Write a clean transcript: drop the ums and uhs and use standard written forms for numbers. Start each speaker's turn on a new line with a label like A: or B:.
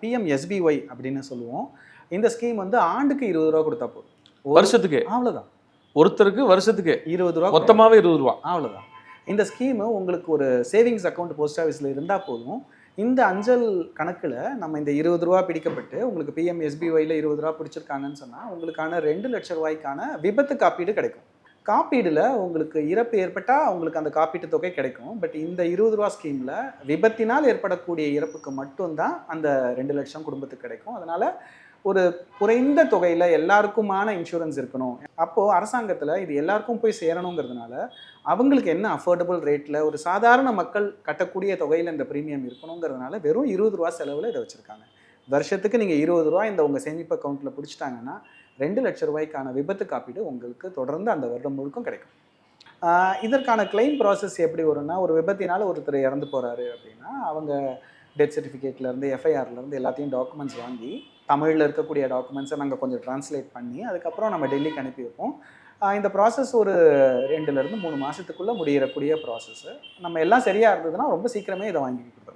A: PMSBY அப்படின்னு சொல்லுவோம். இந்த ஸ்கீம் வந்து ஆண்டுக்கு 20 ரூபா கொடுத்தா போதும்.
B: வருஷத்துக்கு
A: அவ்வளோதான்.
B: ஒருத்தருக்கு வருஷத்துக்கு
A: 20 ரூபா,
B: மொத்தமாகவே 20 ரூபா.
A: அவ்வளோதான். இந்த ஸ்கீமு உங்களுக்கு ஒரு சேவிங்ஸ் அக்கௌண்ட் போஸ்ட் ஆஃபீஸில் இருந்தால் போதும். இந்த அஞ்சல் கணக்கில் நம்ம இந்த 20 ரூபா பிடிக்கப்பட்டு உங்களுக்கு பிஎம்எஸ்பிஒயில் 20 ரூபா பிடிச்சிருக்காங்கன்னு சொன்னால் உங்களுக்கான 2 லட்சம் ரூபாய்க்கான விபத்து காப்பீடு கிடைக்கும். காப்பீடில் உங்களுக்கு இறப்பு ஏற்பட்டால் உங்களுக்கு அந்த காப்பீட்டு தொகை கிடைக்கும். பட் இந்த 20 ரூபா ஸ்கீமில் விபத்தினால் ஏற்படக்கூடிய இறப்புக்கு மட்டும்தான் அந்த 2 லட்சம் குடும்பத்துக்கு கிடைக்கும். அதனால் ஒரு குறைந்த தொகையில் எல்லாருக்குமான இன்சூரன்ஸ் இருக்கணும். அப்போது அரசாங்கத்தில் இது எல்லாருக்கும் போய் சேரணுங்கிறதுனால அவங்களுக்கு என்ன அஃபோர்டபுள் ரேட்டில் ஒரு சாதாரண மக்கள் கட்டக்கூடிய தொகையில் இந்த ப்ரீமியம் இருக்கணுங்கிறதுனால வெறும் 20 ரூபா செலவில் இதை வச்சுருக்காங்க. வருஷத்துக்கு நீங்கள் 20 ரூபா இந்த உங்கள் சேமிப்பு அக்கௌண்ட்டில் பிடிச்சிட்டாங்கன்னா 2 லட்சம் ரூபாய்க்கான விபத்து காப்பீடு உங்களுக்கு தொடர்ந்து அந்த வருடம் முழுக்கும் கிடைக்கும். இதற்கான கிளைம் ப்ராசஸ் எப்படி வரும்னா, ஒரு விபத்தினால் ஒருத்தர் இறந்து போகிறாரு அப்படின்னா அவங்க டெத் சர்டிஃபிகேட்லேருந்து எஃப்ஐஆர்லேருந்து எல்லாத்தையும் டாக்குமெண்ட்ஸ் வாங்கி தமிழில் இருக்கக்கூடிய டாக்குமெண்ட்ஸை நாங்கள் கொஞ்சம் ட்ரான்ஸ்லேட் பண்ணி அதுக்கப்புறம் நம்ம டெல்லிக்கு அனுப்பி வைப்போம். இந்த ப்ராசஸ் ஒரு 2லேருந்து 3 மாதத்துக்குள்ளே முடியக்கூடிய ப்ராசஸ்ஸு. நம்ம எல்லாம் சரியாக இருந்ததுன்னா ரொம்ப சீக்கிரமே இதை வாங்கி கொடுத்துருவோம்.